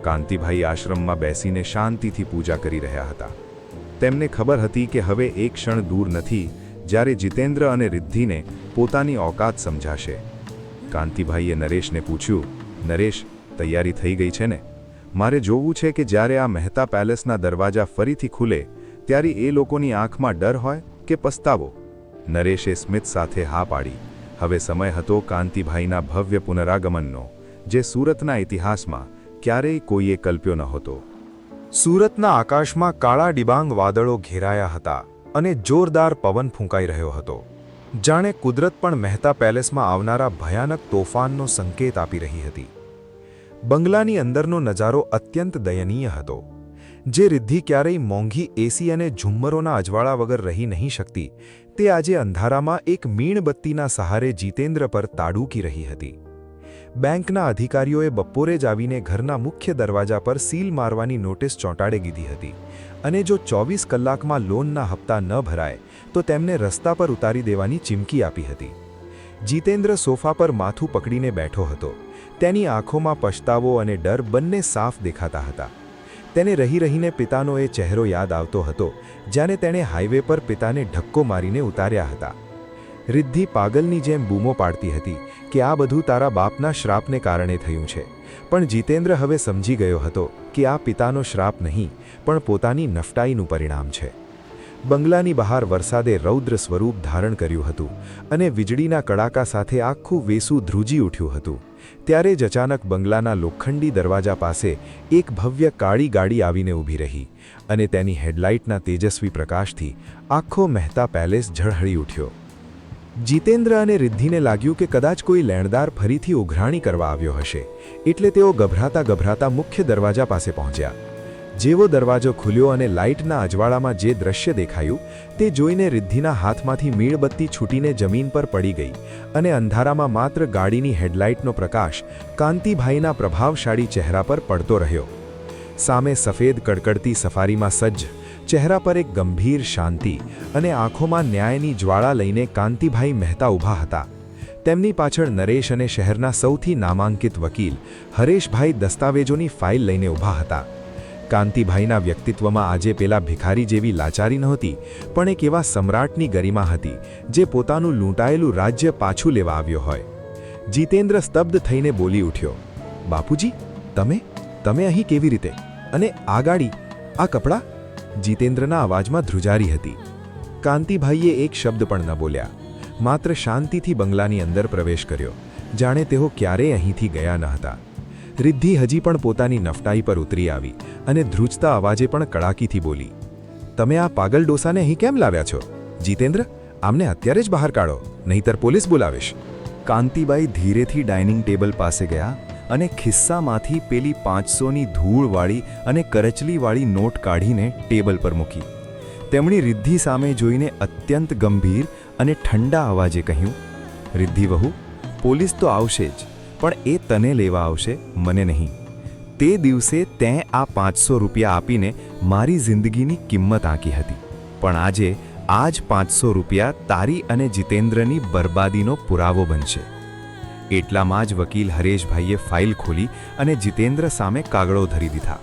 કાંતિભાઈ આશ્રમમાં બેસીને શાંતિથી પૂજા કરી રહ્યા હતા. તેમને ખબર હતી કે હવે એક ક્ષણ દૂર નથી જ્યારે જીતેન્દ્ર અને રિદ્ધિને પોતાની ઓકાત સમજાશે. કાંતિભાઈએ નરેશને પૂછ્યું, નરેશ, તૈયારી થઈ ગઈ છે ને? મારે જોવું છે કે જ્યારે આ મહેતા પેલેસના દરવાજા ફરીથી ખુલે ત્યારે એ લોકોની આંખમાં ડર હોય કે પસ્તાવો. નરેશે સ્મિત સાથે હા પાડી. હવે સમય હતો કાંતિભાઈના ભવ્ય પુનરાગમનનો, જે સુરતના ઇતિહાસમાં ક્યારેય કોઈએ કલ્પ્યો નહોતો. સુરતના આકાશમાં કાળા ડિબાંગ વાદળો ઘેરાયા હતા અને જોરદાર પવન ફૂંકાઈ રહ્યો હતો. જાણે કુદરત પણ મહેતા પેલેસમાં આવનારા ભયાનક તોફાનનો સંકેત આપી રહી હતી. બંગલાની અંદરનો નજારો અત્યંત દયનીય હતો. જે રિદ્ધિ ક્યારેય મોંઘી એસી અને ઝુમ્મરોના અજવાળા વગર રહી નહીં શકતી, તે આજે અંધારામાં એક મીણબત્તીના સહારે જીતેન્દ્ર પર તાડૂકી રહી હતી. બેંકના અધિકારીઓએ બપોરે જ આવીને ઘરના મુખ્ય દરવાજા પર સીલ મારવાની નોટિસ ચોંટાડી દીધી હતી અને જો 24 કલાકમાં લોનના હપ્તા ન ભરાય તો તેમને રસ્તા પર ઉતારી દેવાની ચીમકી આપી હતી. જીતેન્દ્ર સોફા પર માથું પકડીને બેઠો હતો. તેની આંખોમાં પછતાવો અને ડર બંને સાફ દેખાતા હતા. તેને રહી રહીને પિતાનો એ ચહેરો યાદ આવતો હતો, જ્યારે તેણે હાઈવે પર પિતાને ધક્કો મારીને ઉતાર્યા હતા. રિદ્ધિ પાગલની જેમ બૂમો પાડતી હતી કે આ બધું તારા બાપના શ્રાપને કારણે થયું છે, પણ જીતેન્દ્ર હવે સમજી ગયો હતો કે આ પિતાનો શ્રાપ નહીં, પણ પોતાની નફટાઈનું પરિણામ છે. બંગલાની બહાર વરસાદે રૌદ્ર સ્વરૂપ ધારણ કર્યું હતું અને વીજળીના કડાકા સાથે આખું વેસુ ધ્રુજી ઉઠ્યું હતું. ત્યારે જ અચાનક બંગલાના લોખંડી દરવાજા પાસે એક ભવ્ય કાળી ગાડી આવીને ઊભી રહી અને તેની હેડલાઇટના તેજસ્વી પ્રકાશથી આખો મહેતા પેલેસ ઝળહળી ઉઠ્યો. જીતેન્દ્ર અને રિદ્ધિને લાગ્યું કે કદાચ કોઈ લેણદાર ફરીથી ઉઘરાણી કરવા આવ્યો હશે, એટલે તેઓ ગભરાતા ગભરાતા મુખ્ય દરવાજા પાસે પહોંચ્યા. જેવો દરવાજો ખુલ્યો અને લાઇટના અજવાળામાં જે દ્રશ્ય દેખાયું તે જોઈને રિદ્ધિના હાથમાંથી મીણબત્તી છૂટીને જમીન પર પડી ગઈ અને અંધારામાં માત્ર ગાડીની હેડલાઇટનો પ્રકાશ કાંતિભાઈના પ્રભાવશાળી ચહેરા પર પડતો રહ્યો. સામે સફેદ કડકડતી સફારીમાં સજ્જ, ચહેરા પર એક ગંભીર શાંતિ અને આંખોમાં ન્યાયની જ્વાળા લઈને કાંતિભાઈ મહેતા ઊભા હતા. તેમની પાછળ નરેશ અને શહેરના સૌથી નામાંકિત વકીલ હરેશભાઈ દસ્તાવેજોની ફાઇલ લઈને ઊભા હતા. કાંતિભાઈના વ્યક્તિત્વમાં આજે પેલા ભિખારી જેવી લાચારી નહોતી, પણ એક એવા સમ્રાટની ગરિમા હતી જે પોતાનું લૂંટાયેલું રાજ્ય પાછું લેવા આવ્યો હોય. જીતેન્દ્ર સ્તબ્ધ થઈને બોલી ઉઠ્યો, બાપુજી, તમે અહીં કેવી રીતે? અને આ ગાડી, આ કપડાં? જીતેન્દ્રના અવાજમાં ધ્રુજારી હતી. કાંતિભાઈએ એક શબ્દ પણ ન બોલ્યા, માત્ર શાંતિથી બંગલાની અંદર પ્રવેશ કર્યો, જાણે તેઓ ક્યારેય અહીંથી ગયા ન હતા. રિદ્ધિ હજી પણ પોતાની નફટાઈ પર ઉતરી આવી અને ધ્રુજતા અવાજે પણ કડાકીથી બોલી, તમે આ પાગલ ડોસાને અહીં કેમ લાવ્યા છો? જીતેન્દ્ર, આમને અત્યારે જ બહાર કાઢો, નહીંતર પોલીસ બોલાવીશ. કાંતિબાઈ ધીરેથી ડાઇનિંગ ટેબલ પાસે ગયા અને ખિસ્સામાંથી પેલી 500ની ધૂળવાળી અને કરચલીવાળી નોટ કાઢીને ટેબલ પર મૂકી. તેમણે રિદ્ધિ સામે જોઈને અત્યંત ગંભીર અને ઠંડા અવાજે કહ્યું, રિદ્ધિ વહુ, પોલીસ તો આવશે જ, પણ એ તને લેવા આવશે, મને નહીં. તે દિવસે તેં આ 500 રૂપિયા આપીને મારી જિંદગીની કિંમત આંકી હતી, પણ આજે આ જ 500 રૂપિયા તારી અને જીતેન્દ્રની બરબાદીનો પુરાવો બનશે. એટલામાં જ વકીલ હરેશભાઈએ ફાઇલ ખોલી અને જીતેન્દ્ર સામે કાગળો ધરી દીધા.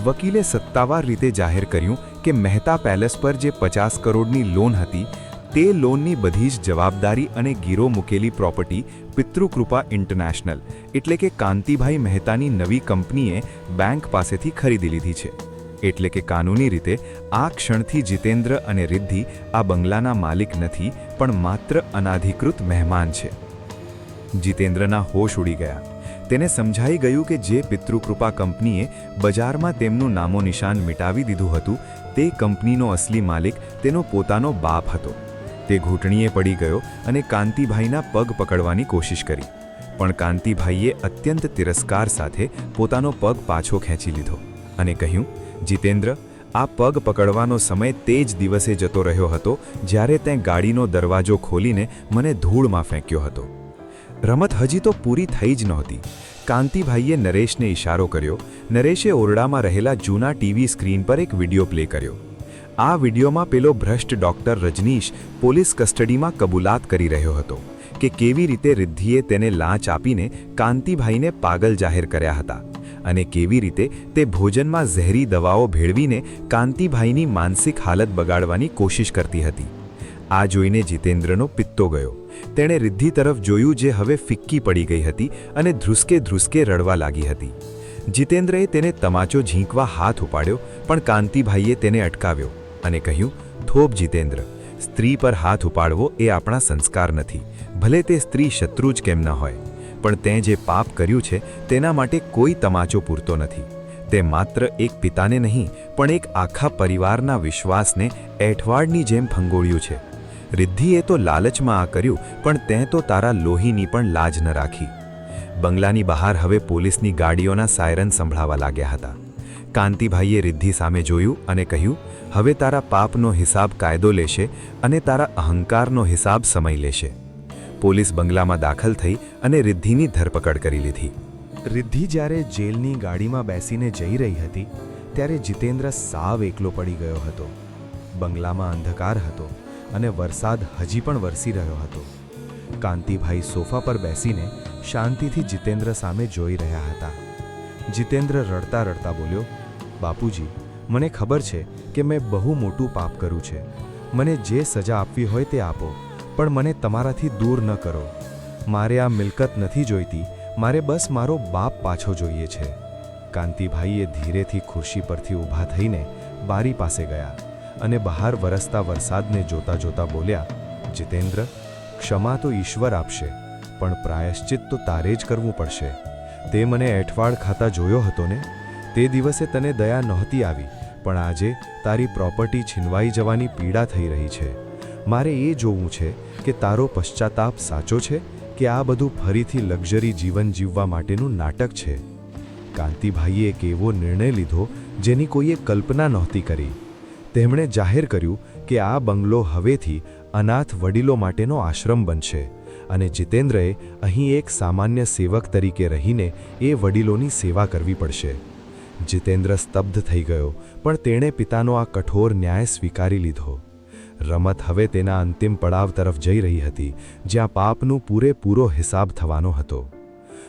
વકીલે સત્તાવાર રીતે જાહેર કર્યું કે મહેતા પેલેસ પર જે 50 કરોડની લોન હતી, તે લોનની બધી જ જવાબદારી અને ગીરો મૂકેલી પ્રોપર્ટી પિતૃકૃપા ઇન્ટરનેશનલ એટલે કે કાંતિભાઈ મહેતાની નવી કંપનીએ બેંક પાસેથી ખરીદી લીધી છે. એટલે કે કાનૂની રીતે આ ક્ષણથી જીતેન્દ્ર અને રિદ્ધિ આ બંગલાના માલિક નથી, પણ માત્ર અનાધિકૃત મહેમાન છે. જીતેન્દ્રના હોશ ઉડી ગયા. તેને સમજાઈ ગયું કે જે પિતૃકૃપા કંપનીએ બજારમાં તેમનું નામો નિશાન મિટાવી દીધું હતું, તે કંપનીનો અસલી માલિક તેનો પોતાનો બાપ હતો. તે ઘૂંટણીએ પડી ગયો અને કાંતિભાઈના પગ પકડવાની કોશિશ કરી, પણ કાંતિભાઈએ અત્યંત તિરસ્કાર સાથે પોતાનો પગ પાછો ખેંચી લીધો અને કહ્યું, જીતેન્દ્ર, આ પગ પકડવાનો સમય તે જ દિવસે જતો રહ્યો હતો જ્યારે તેં ગાડીનો દરવાજો ખોલીને મને ધૂળમાં ફેંક્યો હતો. રમત હજી તો પૂરી થઈ જ નહોતી. કાંતિભાઈએ નરેશને ઇશારો કર્યો. નરેશે ઓરડામાં રહેલા જૂના ટીવી સ્ક્રીન પર એક વિડીયો પ્લે કર્યો. આ વિડીયોમાં પેલો ભ્રષ્ટ ડૉક્ટર રજનીશ પોલીસ કસ્ટડીમાં કબૂલાત કરી રહ્યો હતો કે કેવી રીતે રિદ્ધિએ તેને લાંચ આપીને કાંતિભાઈને પાગલ જાહેર કર્યા હતા અને કેવી રીતે તે ભોજનમાં ઝેરી દવાઓ ભેળવીને કાંતિભાઈની માનસિક હાલત બગાડવાની કોશિશ કરતી હતી. આ જોઈને જીતેન્દ્રનો પિત્તો ગયો. તેણે રિદ્ધિ તરફ જોયું, જે હવે ફિક્કી પડી ગઈ હતી અને ધ્રુસકે ધ્રુસકે રડવા લાગી હતી. જીતેન્દ્રએ તેને તમાચો ઝીંકવા હાથ ઉપાડ્યો, પણ કાંતિભાઈએ તેને અટકાવ્યો અને કહ્યું, થોભ જીતેન્દ્ર, સ્ત્રી પર હાથ ઉપાડવો એ આપણા સંસ્કાર નથી, ભલે તે સ્ત્રી શત્રુ જ કેમ ન હોય. પણ તે જે પાપ કર્યું છે તેના માટે કોઈ તમાચો પૂરતો નથી. તે માત્ર એક પિતાને નહીં પણ એક આખા પરિવારના વિશ્વાસને એઠવાડની જેમ ફંગોળ્યું છે. રિદ્ધિએ તો લાલચમાં આ કર્યું, પણ તે તો તારા લોહીની પણ લાજ ન રાખી. બંગલાની બહાર હવે પોલીસની ગાડીઓના સાયરન સંભળાવા લાગ્યા હતા. કાંતિભાઈએ રિદ્ધિ સામે જોયું અને કહ્યું, હવે તારા પાપનો હિસાબ કાયદો લેશે અને તારા અહંકારનો હિસાબ સમય લેશે. પોલીસ બંગલામાં દાખલ થઈ અને રિદ્ધિની ધરપકડ કરી લીધી. રિદ્ધિ જ્યારે જેલની ગાડીમાં બેસીને જઈ રહી હતી ત્યારે જીતેન્દ્ર સાવ એકલો પડી ગયો હતો. બંગલામાં અંધકાર હતો અને વરસાદ હજી પણ વરસી રહ્યો હતો. કાંતિભાઈ સોફા પર બેસીને શાંતિથી જીતેન્દ્ર સામે જોઈ રહ્યા હતા. જીતેન્દ્ર રડતા રડતા બોલ્યો, બાપુજી, મને ખબર છે કે મેં બહુ મોટું પાપ કર્યું છે. મને જે સજા આપવી હોય તે આપો, પણ મને તમારાથી દૂર ન કરો. મારે આ મિલકત નથી જોઈતી, મારે બસ મારો બાપ પાછો જોઈએ છે. કાંતિભાઈએ ધીરેથી ખુરશી પરથી ઊભા થઈને બારી પાસે ગયા અને બહાર વરસતા વરસાદને જોતા જોતા બોલ્યા, જીતેન્દ્ર, ક્ષમા તો ઈશ્વર આપશે, પણ પ્રાયશ્ચિત તો તારે જ કરવું પડશે. તે મને એઠવાડ ખાતા જોયો હતો ને? તે દિવસે તને દયા નહોતી આવી, પણ આજે તારી પ્રોપર્ટી છીનવાઈ જવાની પીડા થઈ રહી છે. મારે એ જોવું છે કે તારો પશ્ચાતાપ સાચો છે કે આ બધું ફરીથી લક્ઝરી જીવન જીવવા માટેનું નાટક છે. કાંતિભાઈએ એક એવો નિર્ણય લીધો જેની કોઈએ કલ્પના નહોતી કરી. તેમણે જાહેર કર્યું કે આ બંગલો હવેથી અનાથ વડીલો માટેનો આશ્રમ બનશે અને જીતેન્દ્રએ અહીં એક સામાન્ય સેવક તરીકે રહીને એ વડીલોની સેવા કરવી પડશે. જીતેન્દ્ર સ્તબ્ધ થઈ ગયો, પણ તેણે પિતાનો આ કઠોર ન્યાય સ્વીકારી લીધો. રમત હવે તેના અંતિમ પડાવ તરફ જઈ રહી હતી, જ્યાં પાપનું પૂરેપૂરો હિસાબ થવાનો હતો.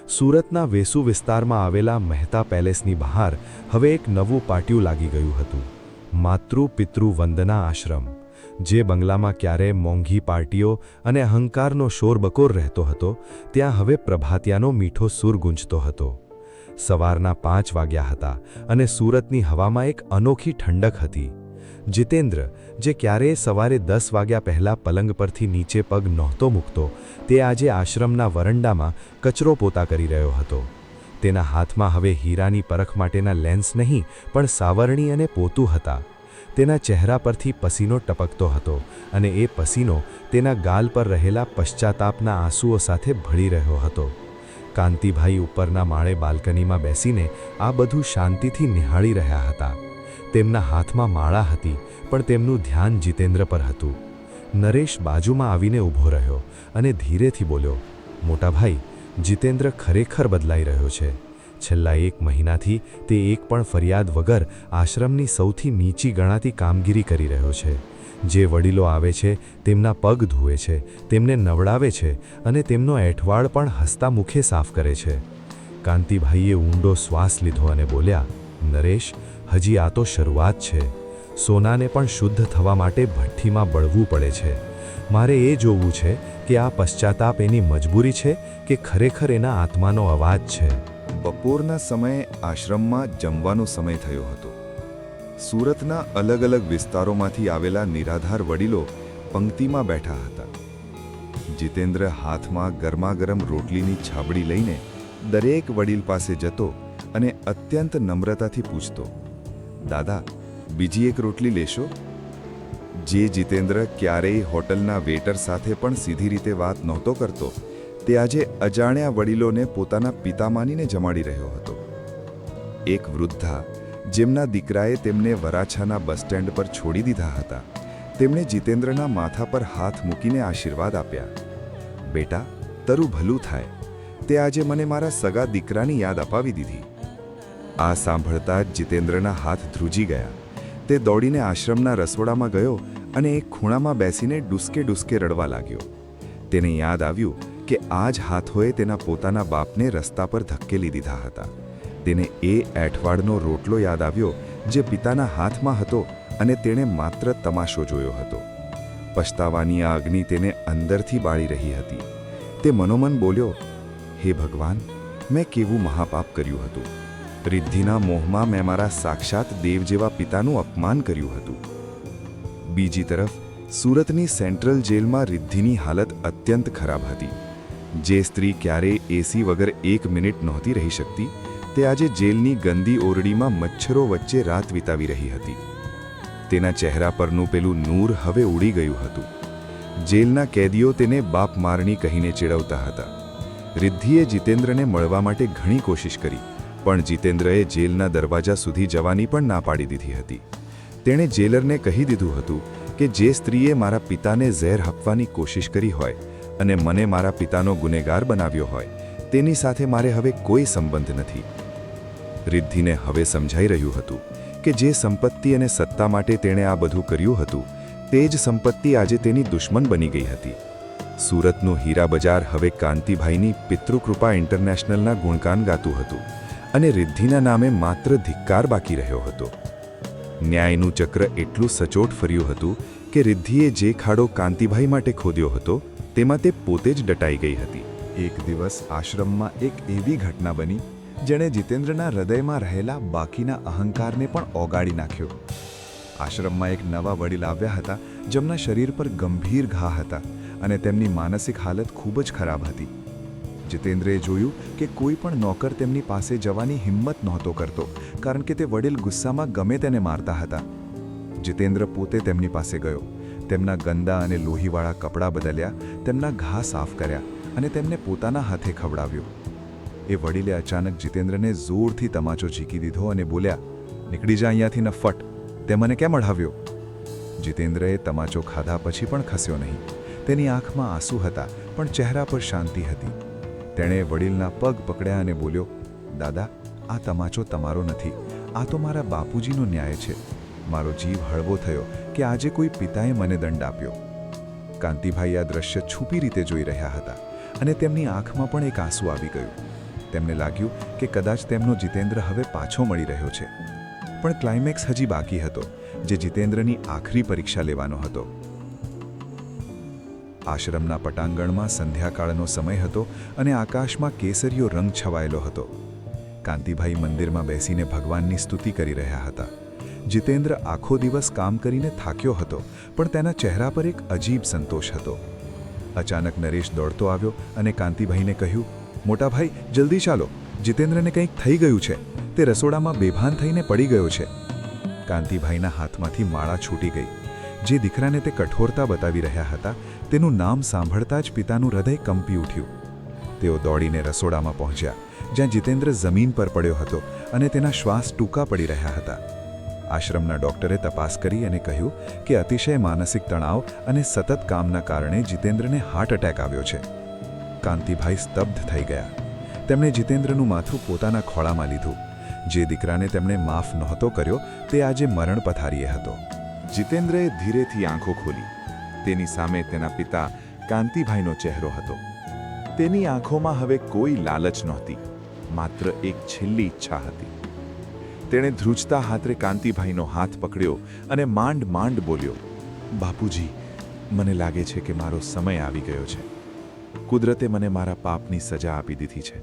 સુરતના વેસુ વિસ્તારમાં આવેલા મહેતા પેલેસની બહાર હવે એક નવું પાટિયું લાગી ગયું હતું, માતૃ-પિતૃ વંદના આશ્રમ. જે બંગલામાં ક્યારેય મોંઘી પાર્ટીઓ અને અહંકારનો શોરબકોર રહેતો હતો, ત્યાં હવે પ્રભાતિયાનો મીઠો સૂર ગુંજતો હતો. સવારના 5 વાગ્યા હતા અને સુરતની હવામાં એક અનોખી ઠંડક હતી. જીતેન્દ્ર, જે ક્યારેય સવારે 10 વાગ્યા પહેલાં પલંગ પરથી નીચે પગ નહોતો મૂકતો, તે આજે આશ્રમના વરંડામાં કચરો પોતા કરી રહ્યો હતો. તેના હાથમાં હવે હીરાની પરખ માટેના લેન્સ નહીં પણ સાવરણી અને પોતું હતા. તેના ચહેરા પરથી પસીનો ટપકતો હતો અને એ પસીનો તેના ગાલ પર રહેલા પશ્ચાતાપના આંસુઓ સાથે ભળી રહ્યો હતો. કાંતિભાઈ ઉપરના માળે બાલ્કનીમાં બેસીને આ બધું શાંતિથી નિહાળી રહ્યા હતા. તેમના હાથમાં માળા હતી, પણ તેમનું ધ્યાન જીતેન્દ્ર પર હતું. નરેશ બાજુમાં આવીને ઊભો રહ્યો અને ધીરેથી બોલ્યો, મોટાભાઈ, જીતેન્દ્ર ખરેખર બદલાઈ રહ્યો છે. છેલ્લા 1 મહિનાથી તે એક પણ ફરિયાદ વગર આશ્રમની સૌથી નીચી ગણાતી કામગીરી કરી રહ્યો છે. જે વડીલો આવે છે તેમના પગ ધુએ છે, તેમને નવડાવે છે અને તેમનો એઠવાડ પણ હસતા મુખે સાફ કરે છે. કાંતિભાઈએ ઊંડો શ્વાસ લીધો અને બોલ્યા, નરેશ, હજી આ તો શરૂઆત છે. સોનાને પણ શુદ્ધ થવા માટે ભઠ્ઠીમાં બળવું પડે છે. મારે એ જોવું છે કે આ પશ્ચાતાપ એની મજબૂરી છે કે ખરેખર એના આત્માનો અવાજ છે. બપોરના સમયે આશ્રમમાં જમવાનો સમય થયો હતો. સુરતના અલગ અલગ વિસ્તારોમાંથી આવેલા નિરાધાર વડીલો પંક્તિમાં બેઠા હતા. જીતેન્દ્ર હાથમાં ગરમાગરમ રોટલીની છાબડી લઈને દરેક વડીલ પાસે જતો અને અત્યંત નમ્રતાથી પૂછતો, દાદા, બીજી એક રોટલી લેશો? જે જીતેન્દ્ર ક્યારેય હોટલના વેટર સાથે પણ સીધી રીતે વાત નહોતો કરતો, તે આજે અજાણ્યા વડીલોને પોતાના પિતા માનીને જમાડી રહ્યો હતો. એક વૃદ્ધા, જેમના દીકરાએ તેમને વરાછાના બસ સ્ટેન્ડ પર છોડી દીધા હતા, તેમણે જીતેન્દ્રના માથા પર હાથ મૂકીને આશીર્વાદ આપ્યા. બેટા, તારું ભલું થાય. તે આજે મને મારા સગા દીકરાની યાદ અપાવી દીધી. આ સાંભળતા જ જીતેન્દ્રના હાથ ધ્રુજી ગયા. તે દોડીને આશ્રમના રસોડામાં ગયો અને એક ખૂણામાં બેસીને ડૂસકે ડૂસકે રડવા લાગ્યો. તેને યાદ આવ્યું કે આ જ હાથોએ તેના પોતાના બાપને રસ્તા પર ધકેલી દીધા હતા. તેને એ એઠવાડનો રોટલો યાદ આવ્યો જે પિતાના હાથમાં હતો અને તેણે માત્ર તમાશો જોયો હતો. પછતાવાની આ અગ્નિ તેને અંદરથી બાળી રહી હતી. તે મનોમન બોલ્યો, હે ભગવાન, મેં કેવું મહાપાપ કર્યું હતું. રિદ્ધિના મોહમાં મેં મારા સાક્ષાત દેવ જેવા પિતાનું અપમાન કર્યું હતું. બીજી તરફ સુરતની સેન્ટ્રલ જેલમાં રિદ્ધિની હાલત અત્યંત ખરાબ હતી. જે સ્ત્રી ક્યારેય એસી વગર 1 મિનિટ નહોતી રહી શકતી, તે આજે જેલની ગંદી ઓરડીમાં મચ્છરો વચ્ચે રાત વિતાવી રહી હતી. તેના ચહેરા પરનું પેલું નૂર હવે ઉડી ગયું હતું. જેલના કેદીઓ તેને બાપ મારણી કહીને ચેડવતા હતા. રિદ્ધિએ જીતેન્દ્રને મળવા માટે ઘણી કોશિશ કરી, પણ જીતેન્દ્રએ જેલના દરવાજા સુધી જવાની પણ ના પાડી દીધી હતી. તેણે જેલરને કહી દીધું હતું કે જે સ્ત્રીએ મારા પિતાને ઝેર આપવાની કોશિશ કરી હોય અને મને મારા પિતાનો ગુનેગાર બનાવ્યો હોય, તેની સાથે મારે હવે કોઈ સંબંધ નથી. રિદ્ધિને હવે સમજાઈ રહ્યું હતું કે જે સંપત્તિ અને સત્તા માટે તેણે આ બધું કર્યું હતું, તે જ સંપત્તિ આજે તેની દુશ્મન બની ગઈ હતી. સુરતનું હીરા બજાર હવે કાંતિભાઈની પિતૃકૃપા ઇન્ટરનેશનલના ગુણગાન ગાતું હતું અને રિદ્ધિના નામે માત્ર ધિક્કાર બાકી રહ્યો હતો. ન્યાયનું ચક્ર એટલું સચોટ ફર્યું હતું કે રિદ્ધિએ જે ખાડો કાંતિભાઈ માટે ખોદ્યો હતો, તેમાં તે પોતે જ દટાઈ ગઈ હતી. એક દિવસ આશ્રમમાં એક એવી ઘટના બની જેણે જીતેન્દ્રના હૃદયમાં રહેલા બાકીના અહંકારને પણ ઓગાળી નાખ્યો. આશ્રમમાં એક નવા વડીલ આવ્યા હતા, જેમના શરીર પર ગંભીર ઘા હતા અને તેમની માનસિક હાલત ખૂબ જ ખરાબ હતી. જીતેન્દ્રએ જોયું કે કોઈ પણ નોકર તેમની પાસે જવાની હિંમત નહોતો કરતો, કારણ કે તે વડીલ ગુસ્સામાં ગમે તેને મારતા હતા. જીતેન્દ્ર પોતે તેમની પાસે ગયો, તેમના ગંદા અને લોહીવાળા કપડાં બદલ્યા, તેમના ઘા સાફ કર્યા અને તેમને પોતાના હાથે ખવડાવ્યો. એ વડીલે અચાનક જીતેન્દ્રને જોરથી તમાચો ઝીકી દીધો અને બોલ્યા, "નીકળી જા અહીંયાથી નફટ, તે મને કેમ અઢાવ્યો?" જીતેન્દ્રએ તમાચો ખાધા પછી પણ ખસ્યો નહીં. તેની આંખમાં આંસુ હતા, પણ ચહેરા પર શાંતિ હતી. તેણે વડીલના પગ પકડ્યા અને બોલ્યો, "દાદા, આ તમાચો તમારો નથી, આ તો મારા બાપુજીનો ન્યાય છે. મારો જીવ હળવો થયો કે આજે કોઈ પિતાએ મને દંડ આપ્યો." કાંતિભાઈ આ દ્રશ્ય છુપી રીતે જોઈ રહ્યા હતા અને તેમની આંખમાં પણ એક આંસુ આવી ગયું. તેમને લાગ્યું કે કદાચ તેમનો જીતેન્દ્ર હવે પાછો મળી રહ્યો છે. પણ ક્લાઇમેક્સ હજી બાકી હતો, જે જીતેન્દ્રની આખરી પરીક્ષા લેવાનો હતો. આશ્રમના પટાંગણમાં સંધ્યાકાળનો સમય હતો અને આકાશમાં કેસરીયો રંગ છવાયેલો હતો. કાંતિભાઈ મંદિરમાં બેસીને ભગવાનની સ્તુતિ કરી રહ્યા હતા. જીતેન્દ્ર આખો દિવસ કામ કરીને થાક્યો હતો, પણ તેના ચહેરા પર એક અજીબ સંતોષ હતો. અચાનક નરેશ દોડતો આવ્યો અને કાંતિભાઈને કહ્યું, "મોટા ભાઈ, જલ્દી ચાલો, જીતેન્દ્રને કંઈક થઈ ગયું છે. તે રસોડામાં બેભાન થઈને પડી ગયો છે." કાંતિભાઈના હાથમાંથી માળા છૂટી ગઈ. જે દીકરાને તે કઠોરતા બતાવી રહ્યા હતા, તેનું નામ સાંભળતા જ પિતાનું હૃદય કંપી ઉઠ્યું. તેઓ દોડીને રસોડામાં પહોંચ્યા, જ્યાં જીતેન્દ્ર જમીન પર પડ્યો હતો અને તેના શ્વાસ ટૂંકા પડી રહ્યા હતા. આશ્રમના ડોક્ટરે તપાસ કરી અને કહ્યું કે અતિશય માનસિક તણાવ અને સતત કામના કારણે જીતેન્દ્રને હાર્ટ એટેક આવ્યો છે. કાંતિભાઈ સ્તબ્ધ થઈ ગયા. તેમણે જીતેન્દ્રનું માથું પોતાના ખોળામાં લીધું. જે દીકરાને તેમણે માફ નહોતો કર્યો, તે આજે મરણ પથારીએ હતો. જીતેન્દ્રએ ધીરેથી આંખો ખોલી. તેની સામે તેના પિતા કાંતિભાઈનો ચહેરો હતો. તેની આંખોમાં હવે કોઈ લાલચ નહોતી, માત્ર એક છેલ્લી ઈચ્છા હતી. તેણે ધ્રુજતા હાથે કાંતિભાઈનો હાથ પકડ્યો અને માંડ માંડ બોલ્યો, "બાપુજી, મને લાગે છે કે મારો સમય આવી ગયો છે. કુદરતે મને મારા પાપની સજા આપી દીધી છે.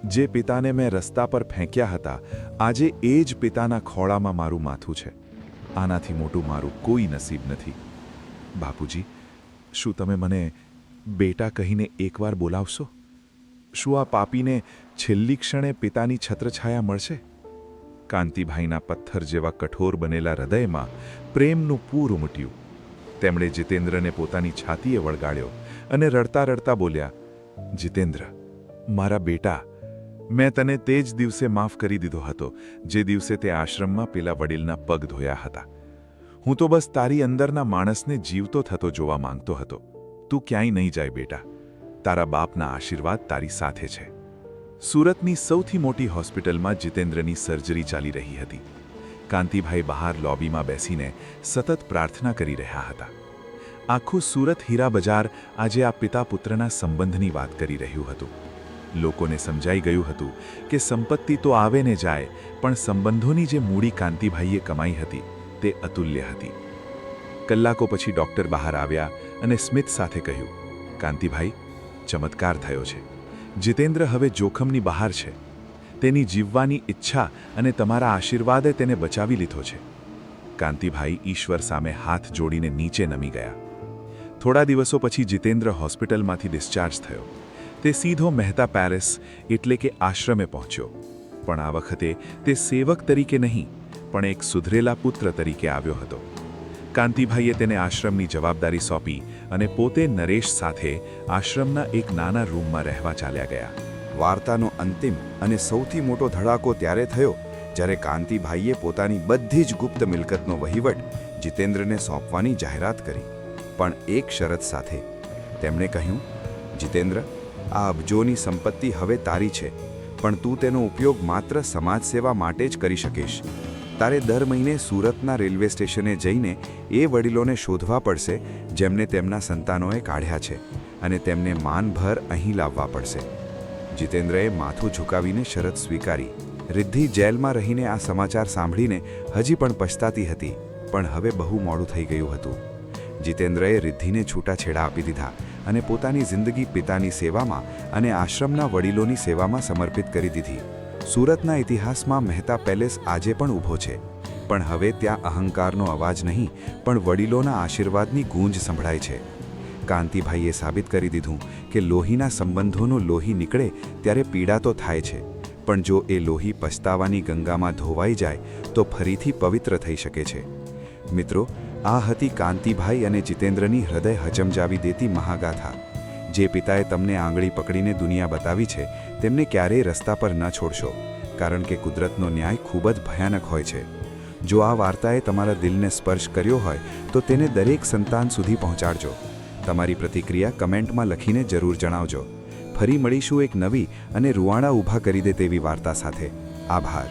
જે પિતાને મેં રસ્તા પર ફેંક્યા હતા, આજે એ જ પિતાના ખોળામાં મારું માથું છે. આનાથી મોટું મારું કોઈ નસીબ નથી. બાપુજી, શું તમે મને બેટા કહીને એકવાર બોલાવશો? શું આ પાપીને છેલ્લી ક્ષણે પિતાની છત્રછાયા મળશે?" કાંતિભાઈના પથ્થર જેવા કઠોર બનેલા હૃદયમાં પ્રેમનું પૂર ઉમટ્યું. તેમણે જીતેન્દ્રને પોતાની છાતીએ વળગાડ્યો અને રડતા રડતા બોલ્યા, "જીતેન્દ્ર, મારા બેટા, મેં તને તે જ દિવસે માફ કરી દીધો હતો, જે દિવસે તે આશ્રમમાં પેલા વડીલના પગ ધોયા હતા. હું તો બસ તારી અંદરના માણસને જીવતો થતો જોવા માંગતો હતો. તું ક્યાંય નહીં જાય બેટા. તારા બાપના આશીર્વાદ તારી સાથે છે." સુરતની સૌથી મોટી હોસ્પિટલમાં જીતેન્દ્રની સર્જરી ચાલી રહી હતી. કાંતિભાઈ બહાર લોબીમાં બેસીને સતત પ્રાર્થના કરી રહ્યા હતા. આખું સુરત હીરા બજાર આજે આ પિતા પુત્રના સંબંધની વાત કરી રહ્યું હતું. લોકોને સમજાઈ ગયું હતું કે સંપત્તિ તો આવે ને જાય, પણ સંબંધોની જે મૂડી કાંતિભાઈએ કમાઈ હતી, તે અતુલ્ય હતી. કલાકો પછી ડૉક્ટર બહાર આવ્યા અને સ્મિત સાથે કહ્યું, "કાંતિભાઈ, ચમત્કાર થયો છે. જીતેન્દ્ર હવે જોખમની બહાર છે. તેની જીવવાની ઈચ્છા અને તમારા આશીર્વાદે તેને બચાવી લીધો છે." કાંતિભાઈ ઈશ્વર સામે હાથ જોડીને નીચે નમી ગયા. થોડા દિવસો પછી જીતેન્દ્ર હોસ્પિટલમાંથી ડિસ્ચાર્જ થયો. તે સીધો મહેતા પેલેસ એટલે કે આશ્રમે પહોંચ્યો. પણ આ વખતે તે સેવક તરીકે નહીં, પણ એક સુધરેલા પુત્ર તરીકે આવ્યો હતો. કાંતિભાઈએ તેને આશ્રમની જવાબદારી સોંપી અને પોતે નરેશ સાથે આશ્રમના એક નાના રૂમમાં રહેવા ચાલ્યા ગયા. વાર્તાનો અંતિમ અને સૌથી મોટો ધડાકો ત્યારે થયો જ્યારે કાંતિભાઈએ પોતાની બધી જ ગુપ્ત મિલકતનો વહીવટ જીતેન્દ્રને સોંપવાની જાહેરાત કરી, પણ એક શરત સાથે. તેમણે કહ્યું, જીતેન્દ્ર, આ અબજોની સંપત્તિ હવે તારી છે, પણ તું તેનો ઉપયોગ માત્ર સમાજ સેવા માટે જ કરી શકીશ. તારે દર મહિને સુરતના રેલવે સ્ટેશને જઈને એ વડીલોને શોધવા પડશે જેમને તેમના સંતાનોએ કાઢ્યા છે, અને તેમને માનભર અહીં લાવવા પડશે. જીતેન્દ્રએ માથું ઝુકાવીને શરત સ્વીકારી. રિદ્ધિ જેલમાં રહીને આ સમાચાર સાંભળીને હજી પણ પછતાતી હતી, પણ હવે બહુ મોડું થઈ ગયું હતું. જીતેન્દ્રએ રિદ્ધિને છૂટાછેડા આપી દીધા અને પોતાની જિંદગી પિતાની સેવામાં અને આશ્રમના વડીલોની સેવામાં સમર્પિત કરી દીધી. સુરતના ઇતિહાસમાં મહેતા પેલેસ આજે પણ ઊભો છે, પણ હવે ત્યાં અહંકારનો અવાજ નહીં, પણ વડીલોના આશીર્વાદની ગૂંજ સંભળાય છે. કાંતિભાઈએ સાબિત કરી દીધું કે લોહીના સંબંધોનું લોહી નીકળે ત્યારે પીડા તો થાય છે, પણ જો એ લોહી પછતાવાની ગંગામાં ધોવાઈ જાય તો ફરીથી પવિત્ર થઈ શકે છે. મિત્રો, આ હતી કાંતિભાઈ અને જીતેન્દ્રની હૃદય હચમજાવી દેતી મહાગાથા. જે પિતાએ તમને આંગળી પકડીને દુનિયા બતાવી છે, તેમને ક્યારેય રસ્તા પર ન છોડશો, કારણ કે કુદરતનો ન્યાય ખૂબ જ ભયાનક હોય છે. જો આ વાર્તાએ તમારા દિલને સ્પર્શ કર્યો હોય તો તેને દરેક સંતાન સુધી પહોંચાડજો. તમારી પ્રતિક્રિયા કમેન્ટમાં લખીને જરૂર જણાવજો. ફરી મળીશું એક નવી અને રૂવાણા ઊભા કરી દે તેવી વાર્તા સાથે. આભાર.